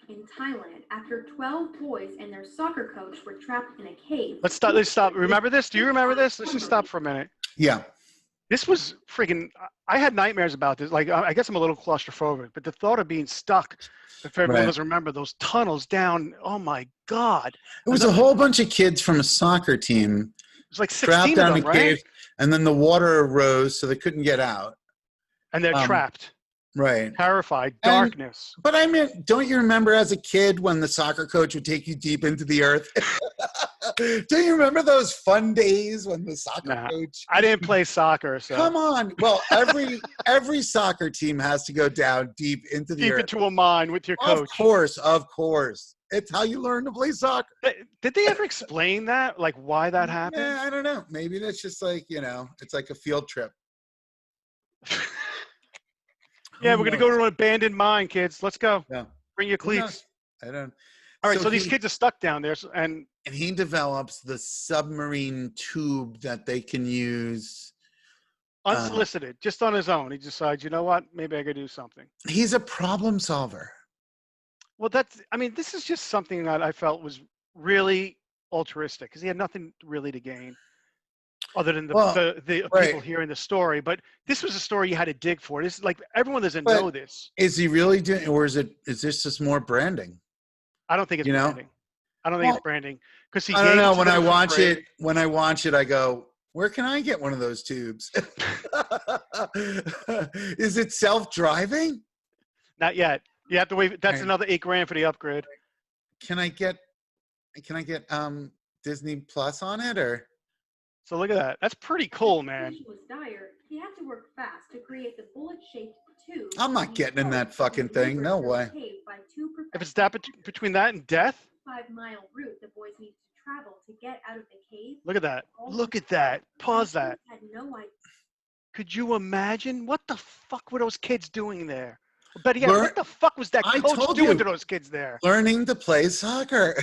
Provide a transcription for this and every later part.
in Thailand after 12 boys and their soccer coach were trapped in a cave. Let's stop. Let's stop. Remember this? Do you remember this? Let's just stop for a minute. Yeah. This was freaking. I had nightmares about this. Like, I guess I'm a little claustrophobic, but the thought of being stuck, if everyone Right. doesn't remember, those tunnels down. Oh my God. It was a whole bunch of kids from a soccer team It was like trapped 16 of down them, a right? cave, and then the water arose, so they couldn't get out. And they're trapped, Right. terrified, And- darkness. But I mean, don't you remember as a kid when the soccer coach would take you deep into the earth? Do you remember those fun days when the soccer coach? I didn't play soccer, so Come on. Well, every soccer team has to go down deep into the deep earth. into a mine with your coach. Of course. It's how you learn to play soccer. Did they ever explain that? Like why that happened? Yeah, I don't know. Maybe that's just like, it's like a field trip. Yeah, we're gonna go to an abandoned mine, kids. Let's go. Yeah. Bring your Who knows? cleats. I don't. All right, so these kids are stuck down there, and he develops the submarine tube that they can use. Unsolicited, just on his own. He decides, you know what? Maybe I could do something. He's a problem solver. Well, this is just something that I felt was really altruistic because he had nothing really to gain other than the people hearing the story. But this was a story you had to dig for. This is like everyone doesn't know this. Is he really doing, or is this just more branding? I don't think it's branding. I don't think it's branding because I don't know. When I watch it, I go, where can I get one of those tubes? Is it self-driving? Not yet. You have to wait. That's another $8,000 for the upgrade. Can I get Disney Plus on it, or? So look at that. That's pretty cool, man. The situation was dire. He had to work fast to create the bullet-shaped tube. I'm not getting in that fucking thing. No way. If it's that between that and death. 5-mile route the boys need to travel to get out of the cave. Look at that. Look at that. Pause that. Had no idea. Could you imagine what the fuck were those kids doing there? But yeah, what the fuck was that coach doing to those kids there? Learning to play soccer.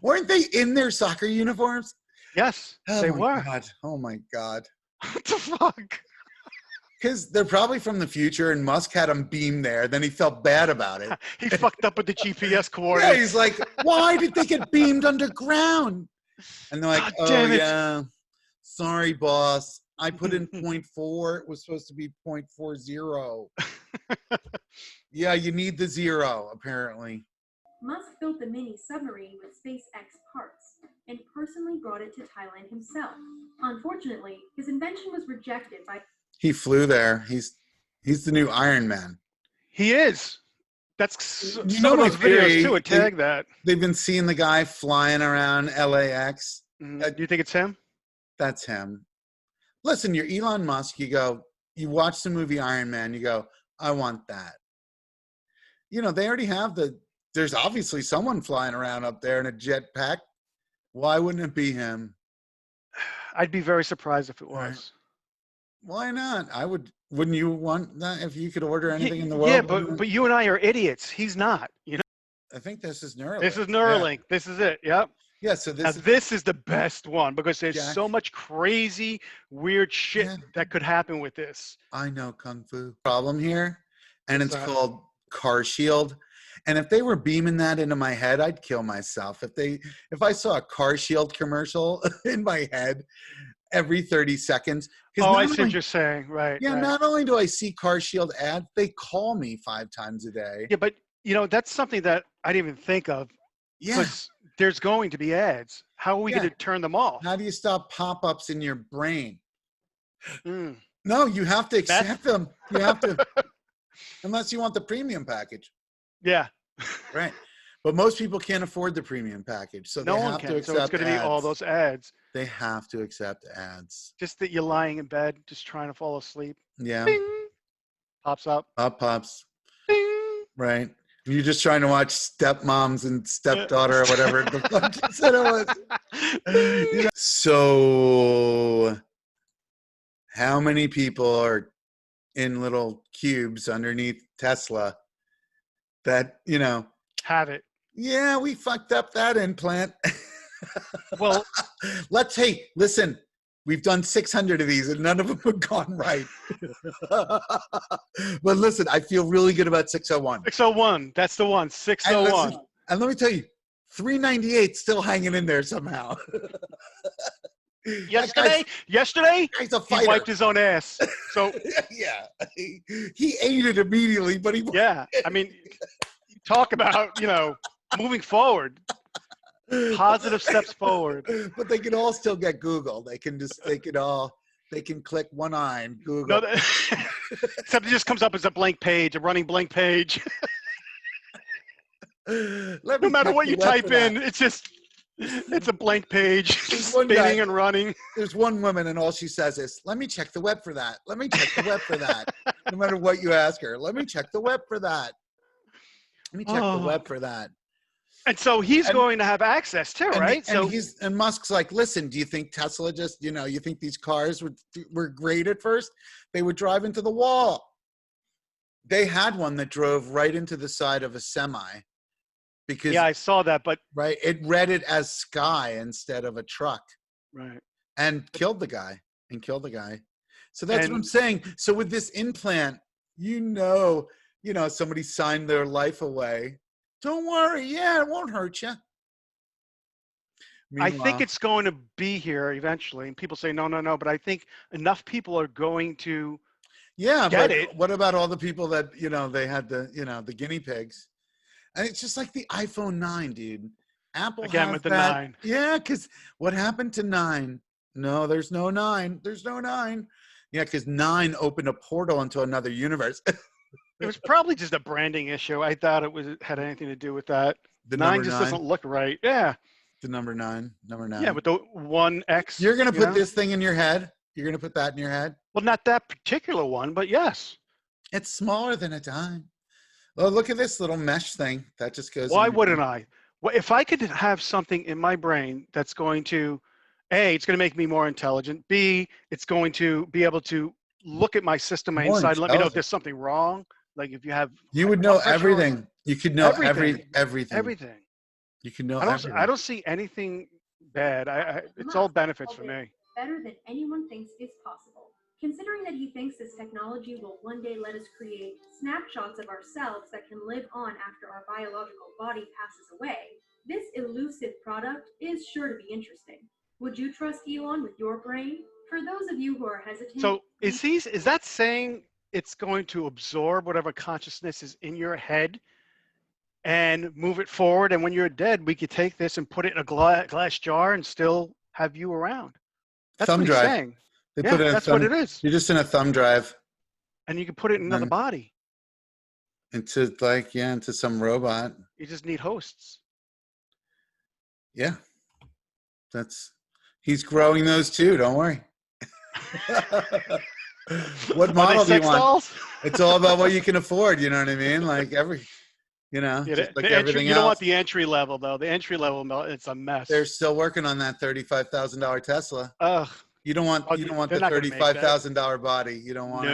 Weren't they in their soccer uniforms? Yes, they were. God. Oh my God. What the fuck? Because they're probably from the future, and Musk had them beamed there. Then he felt bad about it. He fucked up with the GPS coordinates. Yeah, he's like, why did they get beamed underground? And they're like, yeah, sorry, boss. I put in 0.4. It was supposed to be 0.40. Yeah, you need the zero, apparently. Musk built the mini submarine with SpaceX parts and personally brought it to Thailand himself. Unfortunately, his invention was rejected by... He flew there. He's the new Iron Man. He is. That's some of those videos too. Tag that. They've been seeing the guy flying around LAX. Do you think it's him? That's him. Listen, you're Elon Musk. You watch the movie Iron Man. You go, I want that. They already have there's obviously someone flying around up there in a jetpack. Why wouldn't it be him? I'd be very surprised if it was. Right. Why not? Wouldn't you want that if you could order anything in the world? Yeah, but you and I are idiots. He's not. I think this is Neuralink. This is Neuralink. Yeah. This is it. Yep. Yeah, so this is the best one because there's so much crazy, weird shit that could happen with this. I know Kung Fu. Problem here, and it's called Car Shield. And if they were beaming that into my head, I'd kill myself. If I saw a Car Shield commercial in my head every 30 seconds. Oh, I see what you're saying. Right. Yeah, right. Not only do I see Car Shield ads, they call me 5 times a day. Yeah, but that's something that I didn't even think of. Yeah. There's going to be ads. How are we going to turn them off? How do you stop pop-ups in your brain? Mm. No, you have to accept them. You have to, unless you want the premium package. Yeah. Right. But most people can't afford the premium package, so they have to accept So it's going to be all those ads. They have to accept ads. Just that you're lying in bed, just trying to fall asleep. Yeah. Bing. Pops up. Pops. Bing. Right. You're just trying to watch Stepmoms and Stepdaughter or whatever the fuck you said it was. So, how many people are in little cubes underneath Tesla that, have it? Yeah, we fucked up that implant. Well, listen, We've done 600 of these and none of them have gone right. But listen, I feel really good about 601. 601. That's the one. 601. And let me tell you, 398 still hanging in there somehow. Yesterday, he's a he fighter. wiped his own ass. So yeah, he ate it immediately, but he yeah. I mean, talk about moving forward, positive steps forward. But they can all still get Google. They can click one eye and Google. No, except it just comes up as a blank page, a running blank page. No matter what you type in, it's a blank page, spinning and running. There's one woman and all she says is, let me check the web for that. Let me check the web for that. No matter what you ask her, let me check the web for that. Let me check the web for that. And so he's going to have access too, right? And Musk's like, listen, do you think Tesla just, you think these cars were great at first? They would drive into the wall. They had one that drove right into the side of a semi. Because, yeah, I saw that, but right, it read it as sky instead of a truck, right, and killed the guy. So that's what I'm saying. So with this implant, somebody signed their life away. Don't worry, it won't hurt you. I think it's going to be here eventually. And people say no, but I think enough people are going to get it. What about all the people that they had the guinea pigs? And it's just like the iPhone 9, dude. Apple again with the that. 9. Yeah, because what happened to 9? No, there's no 9. There's no 9. Yeah, because 9 opened a portal into another universe. It was probably just a branding issue. I thought it had anything to do with that. The 9 just doesn't look right. Yeah. The number 9. Yeah, with the 1X. You're gonna put this thing in your head. You're gonna put that in your head. Well, not that particular one, but yes. It's smaller than a dime. Oh, look at this little mesh thing that just goes. Why wouldn't I? Well, if I could have something in my brain that's going to, A, it's going to make me more intelligent. B, it's going to be able to look at my system, my inside, and let me know if there's something wrong. Like if you have, you would know everything. You could know everything. Everything. You can know. I don't see anything bad. It's all benefits for me. Better than anyone thinks is possible. Considering that he thinks this technology will one day let us create snapshots of ourselves that can live on after our biological body passes away, this elusive product is sure to be interesting. Would you trust Elon with your brain? For those of you who are hesitant... So is that saying it's going to absorb whatever consciousness is in your head and move it forward, and when you're dead, we could take this and put it in a glass jar and still have you around? That's what he's saying. They put it in that's what it is. You're just in a thumb drive. And you can put it in another body. Into some robot. You just need hosts. Yeah. He's growing those too, don't worry. What model do you want? Dolls? It's all about what you can afford, you know what I mean? Like just like everything else. You don't want the entry level though. The entry level, it's a mess. They're still working on that $35,000 Tesla. Ugh. You don't want the $35,000 body. You don't want it.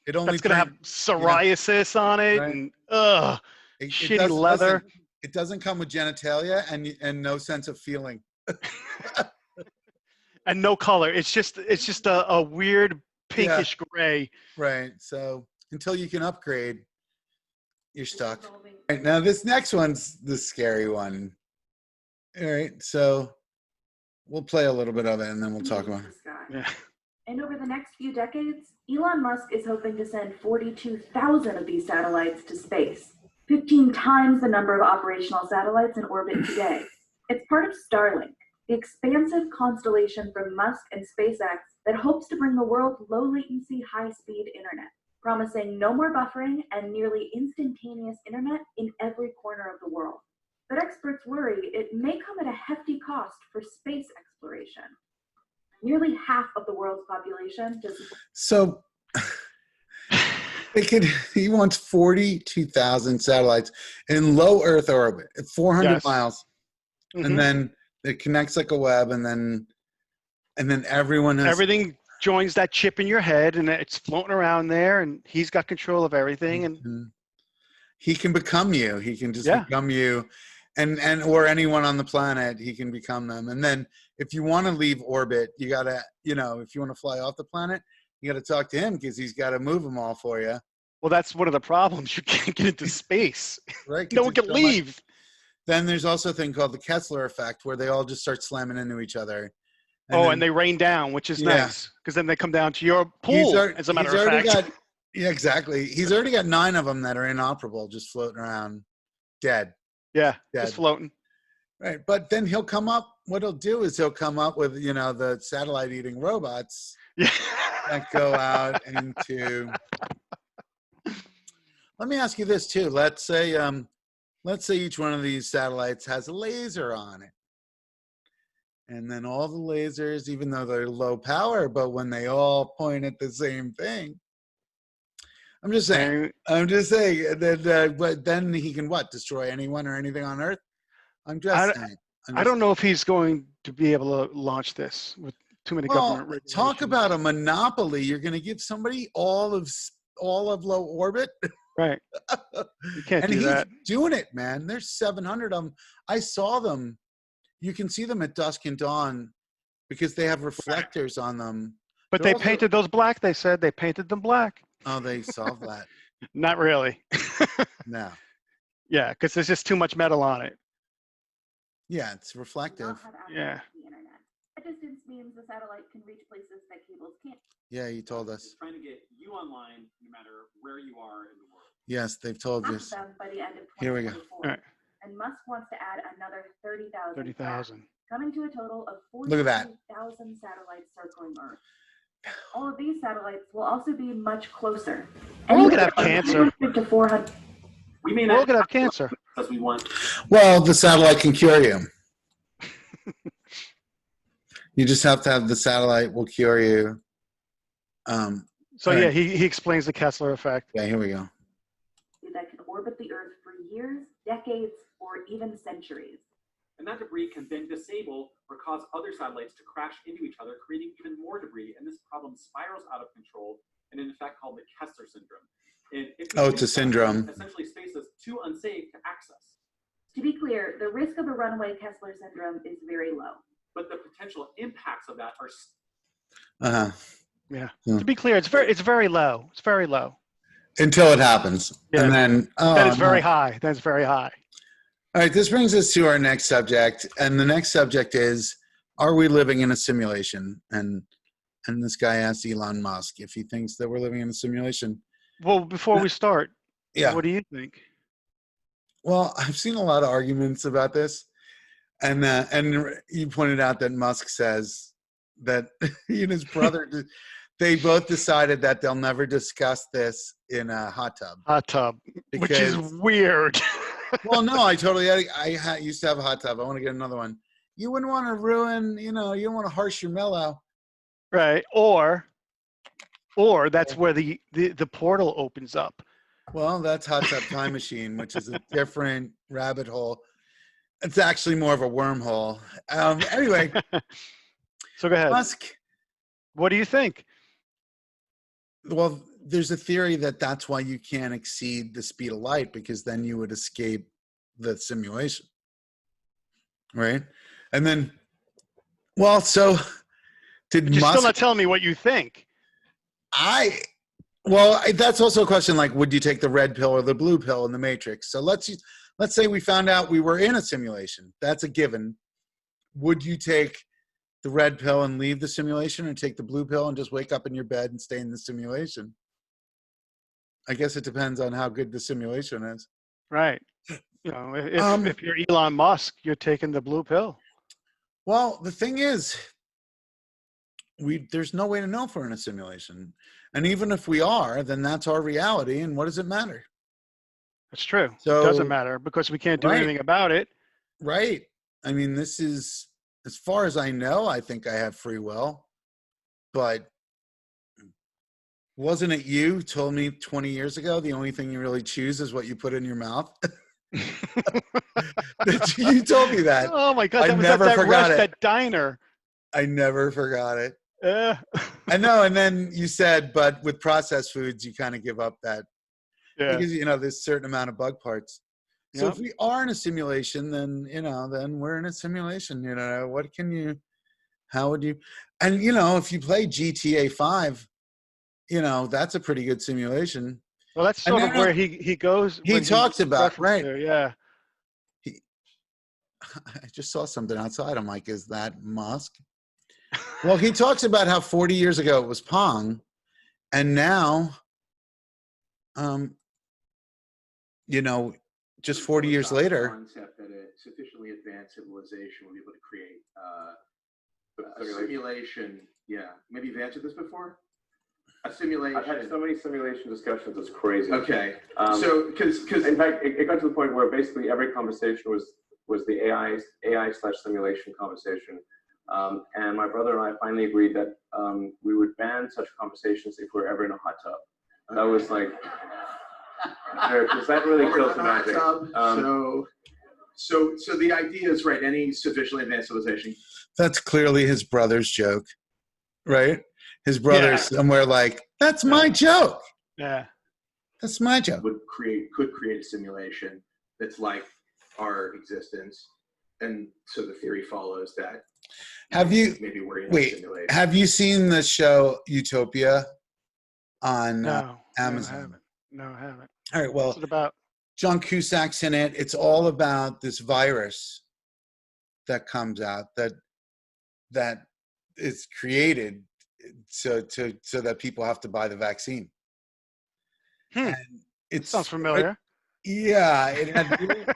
It only that's gonna have psoriasis on it, right? And shitty leather. Listen, it doesn't come with genitalia and no sense of feeling. And no color. It's just a weird pinkish gray. Right. So until you can upgrade, you're stuck. Right, now this next one's the scary one. All right. So we'll play a little bit of it and then we'll talk about it. Yeah. And over the next few decades, Elon Musk is hoping to send 42,000 of these satellites to space, 15 times the number of operational satellites in orbit today. It's part of Starlink, the expansive constellation from Musk and SpaceX that hopes to bring the world low-latency, high-speed internet, promising no more buffering and nearly instantaneous internet in every corner of the world. But experts worry it may come at a hefty cost for space exploration. Nearly half of the world's population does. So he wants 42,000 satellites in low Earth orbit, 400 miles. Mm-hmm. And then it connects like a web, and then everything joins that chip in your head, and it's floating around there, and he's got control of everything. And he can become you. He can just become you. and or anyone on the planet, he can become them. And then if you want to leave orbit, you gotta, if you want to fly off the planet, you gotta talk to him because he's got to move them all for you. Well, that's one of the problems. You can't get into space. Right? No one can leave. Then there's also a thing called the Kessler effect, where they all just start slamming into each other. And they rain down, which is nice, because then they come down to your pool, as a matter of fact. Yeah, exactly. He's already got 9 of them that are inoperable, just floating around, dead. Yeah, dead. Just floating. Right, but then he'll come up. What he'll do is he'll come up with the satellite-eating robots that go out into. Let me ask you this too. Let's say each one of these satellites has a laser on it. And then all the lasers, even though they're low power, but when they all point at the same thing, I'm just saying that, but then he can destroy anyone or anything on Earth? I'm just saying. I don't know if he's going to be able to launch this with too many government regulations. Talk about a monopoly. You're going to give somebody all of low orbit? Right. You can't do that. And he's doing it, man. There's 700 of them. I saw them. You can see them at dusk and dawn because they have reflectors on them. But they painted those black, they said. They painted them black. Oh, they solved that. Not really. No. Yeah, because there's just too much metal on it. Yeah, it's reflective. Yeah. That distance means the satellite can reach places that cables can't. Yeah, you told us. It's trying to get you online no matter where you are in the world. Yes, they've told Half us. of them by the end of 2024. Here we go. All right. And Musk wants to add another 30,000. 30,000. Coming to a total of Look at that. 42,000 satellites circling Earth. All of these satellites will also be much closer. We're all gonna have cancer. To 400. We may We're all not gonna have cancer. because we want. Well, the satellite can cure you. You just have to have the satellite will cure you. So yeah, he explains the Kessler effect. Yeah, here we go. That can orbit the Earth for years, decades, or even centuries. And that debris can then disable or cause other satellites to crash into each other, creating even more debris. And this problem spirals out of control, and in effect called the Kessler syndrome. And It's a syndrome. Essentially, space is too unsafe to access. To be clear, the risk of a runaway Kessler syndrome is very low. But the potential impacts of that are. Yeah. To be clear, it's very low. It's very low. Until it happens. Yeah. And then it's very high. That's very high. All right, this brings us to our next subject. And the next subject is, are we living in a simulation? And this guy asked Elon Musk if he thinks that we're living in a simulation. Well, before we start, what do you think? Well, I've seen a lot of arguments about this. And you pointed out that Musk says that he and his brother, they both decided that they'll never discuss this in a hot tub. Hot tub, which is weird. Well, no, I used to have a hot tub. I want to get another one. You wouldn't want to ruin, you don't want to harsh your mellow. Right. Or that's where the portal opens up. Well, that's Hot Tub Time Machine, which is a different rabbit hole. It's actually more of a wormhole. Anyway. So go ahead. Musk. What do you think? Well, there's a theory that that's why you can't exceed the speed of light, because then you would escape the simulation. Right? And then, well, so did You're Musk... still not telling me what you think. Well, that's also a question like, would you take the red pill or the blue pill in the Matrix? So let's say we found out we were in a simulation. That's a given. Would you take the red pill and leave the simulation, or take the blue pill and just wake up in your bed and stay in the simulation? I guess it depends on how good the simulation is. Right. If you're Elon Musk, you're taking the blue pill. Well, the thing is, there's no way to know if we're in a simulation. And even if we are, then that's our reality. And what does it matter? That's true. So, it doesn't matter because we can't do anything about it. Right. I mean, this is, as far as I know, I think I have free will. But wasn't it you who told me 20 years ago the only thing you really choose is what you put in your mouth? You told me that. Oh my God! I never forgot it. That diner. I never forgot it. I know. And then you said, but with processed foods, you kind of give up that. Yeah. Because, there's a certain amount of bug parts. So Yep. if we are in a simulation, then then we're in a simulation. What can you? How would you? And if you play GTA 5, that's a pretty good simulation. Well, that's And sort of where he goes he when talks about referenced right. there. Yeah. I just saw something outside. I'm like, is that Musk? Well, he talks about how 40 years ago it was Pong, and now, just 40 years later. Concept that a sufficiently advanced civilization will be able to create a simulation. Yeah, maybe you've answered this before. A simulation. I've had so many simulation discussions. It's crazy. Okay, So, because in fact, it got to the point where basically every conversation was the AI/simulation conversation. And my brother and I finally agreed that we would ban such conversations if we're ever in a hot tub. That was like, because that really kills the magic. So the idea is right. Any sufficiently advanced civilization. That's clearly his brother's joke, right? His brother's somewhere like, that's my joke. Yeah. That's my joke. Could create a simulation that's like our existence, and so the theory follows that. Maybe we're in a simulation. Have you seen the show Utopia on Amazon? No, I haven't. All right. Well, what's it about? John Cusack's in it. It's all about this virus that comes out that is created so that people have to buy the vaccine. And it sounds familiar. Yeah, it had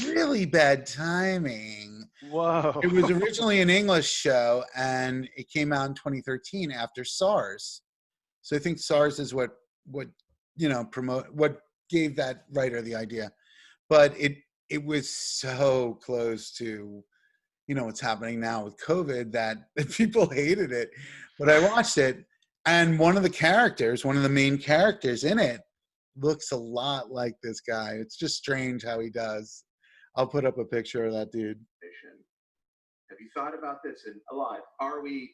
really bad timing. Whoa. It was originally an English show, and it came out in 2013 after SARS. So I think SARS is what gave that writer the idea. But it was so close to what's happening now with COVID that people hated it. But I watched it, and one of the main characters in it looks a lot like this guy. It's just strange how he does. I'll put up a picture of that dude. Have you thought about this? And alive? Are we?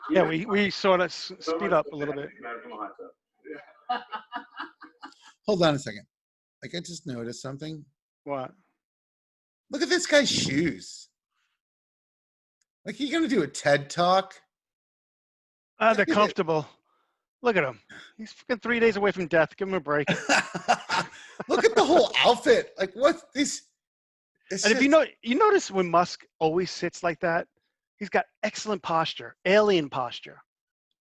Yeah, we sort of speed up a little bit. Hold on a second. Like, I just noticed something. What? Look at this guy's shoes. Like, you gonna do a TED talk? They're comfortable. Look at him. He's fucking 3 days away from death. Give him a break. Look at the whole outfit. Like, what's this? And if you notice when Musk always sits like that, he's got excellent posture, alien posture.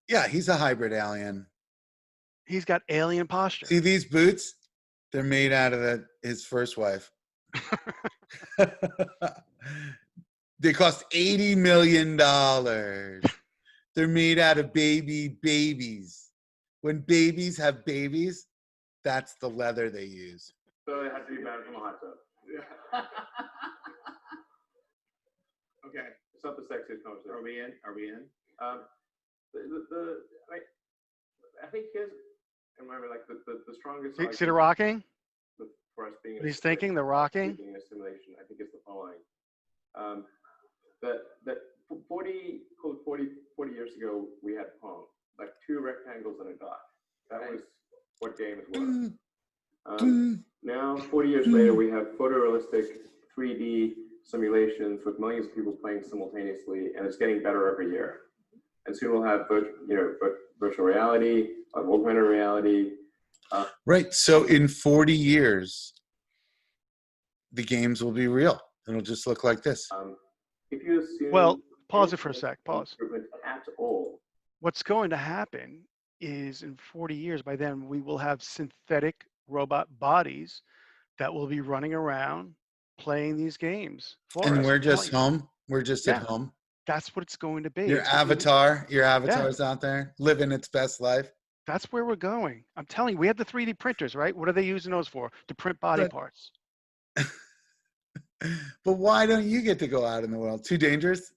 Yeah, he's a hybrid alien. He's got alien posture. See these boots? They're made out of his first wife. They cost $80 million. They're made out of babies. When babies have babies, that's the leather they use. So it had to be banned from a hot tub. Yeah. Okay. It's not the sexiest conversation. Are we in? I think remember, like the strongest. See the rocking? For us being. He's thinking the rocking. Being a simulation, I think it's the following. That 40 years ago we had Pong, like two rectangles and a dot. That was what games were. Now 40 years later we have photorealistic 3D simulations with millions of people playing simultaneously, and it's getting better every year. And soon we'll have virtual reality, augmented reality. Right. So in 40 years, the games will be real. It'll just look like this. If you assume, well, pause it for a sec. Pause. At all. What's going to happen is in 40 years, by then, we will have synthetic robot bodies that will be running around playing these games for and us. We're just home. We're just at home. That's what it's going to be. Your avatar's out there living its best life. That's where we're going. I'm telling you, we have the 3D printers, right? What are they using those for? To print body parts. But why don't you get to go out in the world? Too dangerous?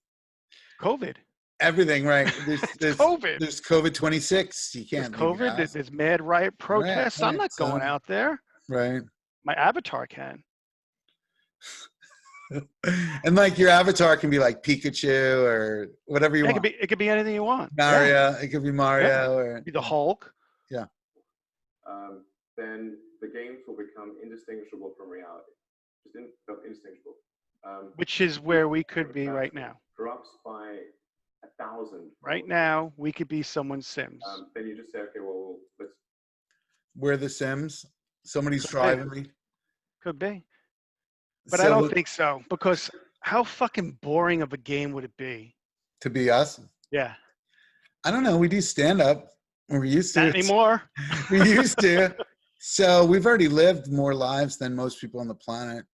COVID. Everything, right? There's COVID. There's COVID-26. You can't. There's COVID. There's mad riot protests. Right, I'm not going out there. Right. My avatar can. And like your avatar can be like Pikachu or whatever you want. It could be anything you want. Mario. Yeah. It could be Mario or be the Hulk. Yeah. then the games will become indistinguishable from reality. Just indistinguishable. Which is where we could be right now. Drops by 1,000. Right now, we could be someone's Sims. Then you just say, okay, well, let's. We're the Sims. Somebody's Could driving be. me. Could be. But So I don't think so, because how fucking boring of a game would it be? to be us. Yeah. I don't know. We do stand up. We're used to Not it. anymore. We used to. So we've already lived more lives than most people on the planet.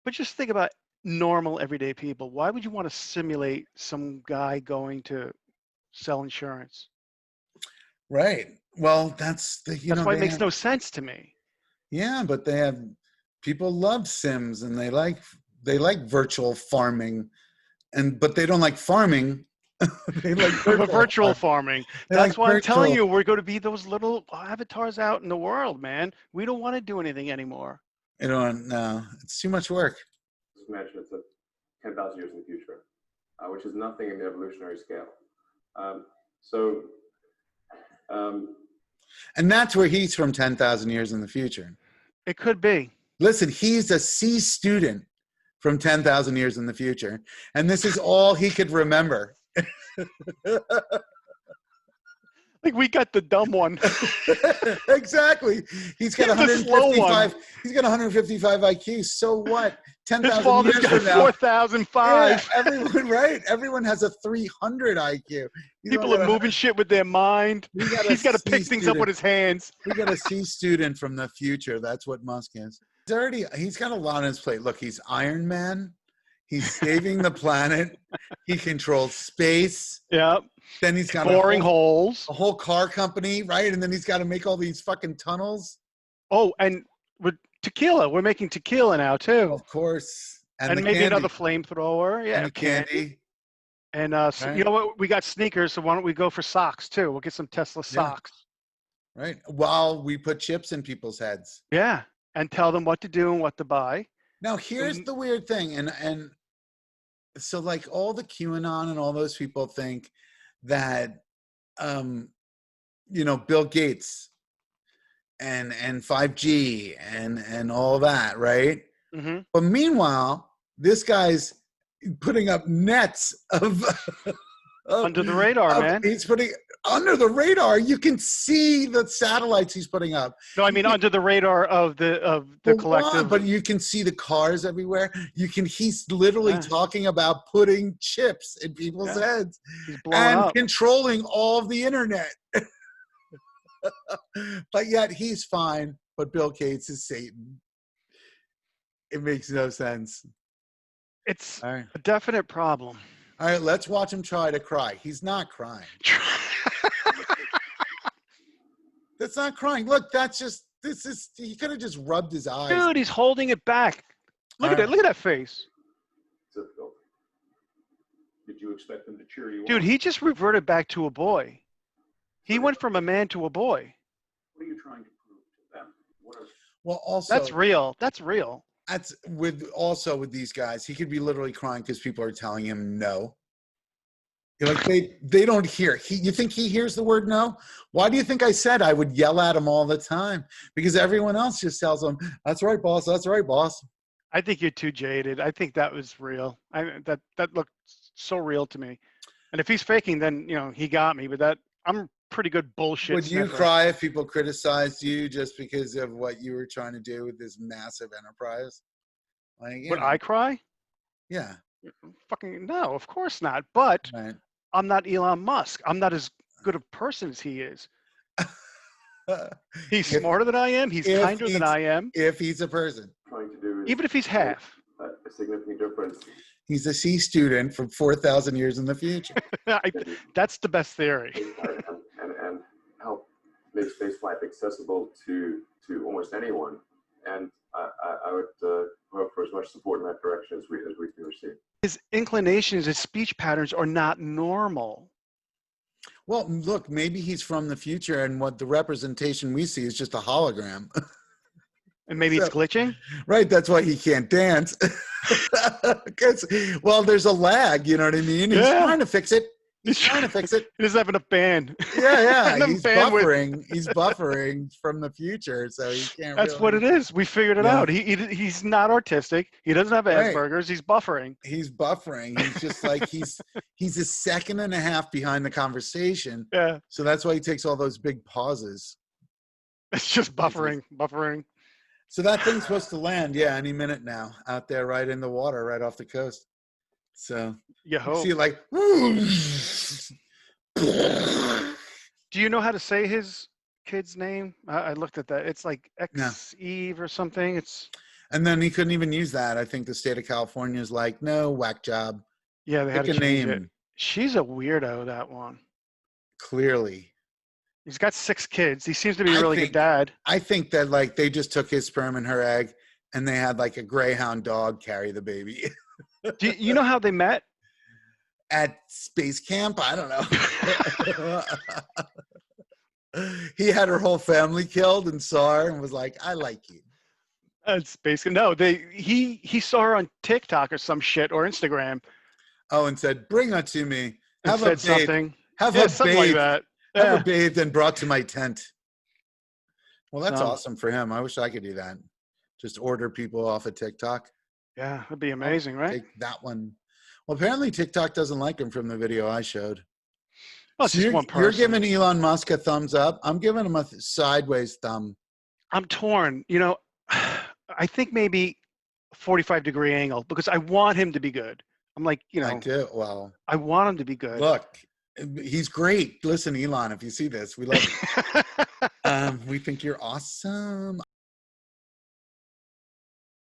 But just think about normal, everyday people. Why would you want to simulate some guy going to sell insurance? Right. Well, that's the, That's why it makes no sense to me. Yeah, but they have people love Sims and they like virtual farming, but they don't like farming. They like virtual farming. They That's like why I'm telling virtual. you, we're going to be those little avatars out in the world, man. We don't want to do anything anymore. You don't know. It's too much work. Just imagine it's 10,000 years in the future, which is nothing in the evolutionary scale. And that's where he's from 10,000 years in the future. It could be. Listen, he's a C student from 10,000 years in the future. And this is all he could remember. Like we got the dumb one. Exactly. He's got He's the slow 155. one. He's got 155 IQ. So what? His 10,000 father's years got from now. 4,005. Yeah, everyone, right? Everyone has a 300 IQ. People are moving shit with their mind. He's got to C pick things up with his hands. We got a C student from the future. That's what Musk is. He's got a lot on his plate. Look, he's Iron Man. He's saving the planet. He controls space. Yep. Then he's got boring holes. A whole car company, right? And then he's got to make all these fucking tunnels. Oh, and with tequila. We're making tequila now too. Of course. And maybe another flamethrower. Yeah. And the candy. And so, you know what? We got sneakers, so why don't we go for socks too? We'll get some Tesla socks. Right. While we put chips in people's heads. Yeah. And tell them what to do and what to buy. Now here's the weird thing, and so like all the QAnon and all those people think that Bill Gates and 5G and all that, right? Mm-hmm. But meanwhile, this guy's putting up nets of under the radar, man. He's putting under the radar. You can see the satellites he's putting up. No, I mean under the radar of the collective. But you can see the cars everywhere. He's literally talking about putting chips in people's heads and controlling all of the internet. But yet he's fine. But Bill Gates is Satan. It makes no sense. It's a definite problem. All right, let's watch him try to cry. He's not crying. That's not crying. Look, he could have just rubbed his eyes. Dude, he's holding it back. Look at that. Look at that face. Difficult. Did you expect them to cheer you on? Dude, he just reverted back to a boy. He went from a man to a boy. What are you trying to prove to them? Well, also that's real. That's real. That's with these guys. He could be literally crying because people are telling him no. Like they don't hear. You think he hears the word no? Why do you think I said I would yell at him all the time? Because everyone else just tells him, "That's right, boss. That's right, boss." I think you're too jaded. I think that was real. That looked so real to me. And if he's faking, then he got me. But I'm pretty good bullshit. Would you cry if people criticized you just because of what you were trying to do with this massive enterprise? Would I cry? Yeah. Fucking no, of course not. But I'm not Elon Musk. I'm not as good a person as he is. He's smarter than I am. He's kinder than I am. If he's a person. Trying to do even if he's half. A significant difference. He's a C student from 4,000 years in the future. That's the best theory. and help make spaceflight accessible to almost anyone. And I would hope for as much support in that direction as we can receive. His inclinations, his speech patterns are not normal. Well, look, maybe he's from the future and what the representation we see is just a hologram. And maybe it's glitching? Right, that's why he can't dance. Well, there's a lag, you know what I mean? He's trying to fix it. He's trying to fix it. He doesn't have enough band. Yeah. Enough He's bandwidth. buffering. He's buffering from the future, so he can't. That's what it is. We figured it out. He's not artistic. He doesn't have Asperger's. He's buffering. He's buffering. He's just like he's a second and a half behind the conversation. Yeah. So that's why he takes all those big pauses. It's just buffering. So that thing's supposed to land, any minute now, out there, right in the water, right off the coast. So you hope. See, like. Do you know how to say his kid's name? I looked at that. It's like Eve or something. And then he couldn't even use that. I think the state of California is like, no, whack job. Yeah, they had to Pick a change name. it. She's a weirdo, that one. Clearly. He's got 6 kids. He seems to be a really good dad. I think that like they just took his sperm and her egg and they had like a greyhound dog carry the baby. Do you know how they met? At space camp? I don't know. He had her whole family killed and saw her and was like, I like you. At space camp. No, he saw her on TikTok or some shit or Instagram. Oh, and said, bring her to me. Have her something. Have her something bathed. like that. Have her bathed and brought to my tent. Well, that's awesome for him. I wish I could do that. Just order people off of TikTok. Yeah, that'd be amazing, right? Take that one. Well, apparently TikTok doesn't like him from the video I showed. Well, it's just one person. You're giving Elon Musk a thumbs up. I'm giving him a sideways thumb. I'm torn. I think maybe 45-degree angle because I want him to be good. I'm like, I do. Well, I want him to be good. Look, he's great. Listen, Elon, if you see this, we love you. We think you're awesome.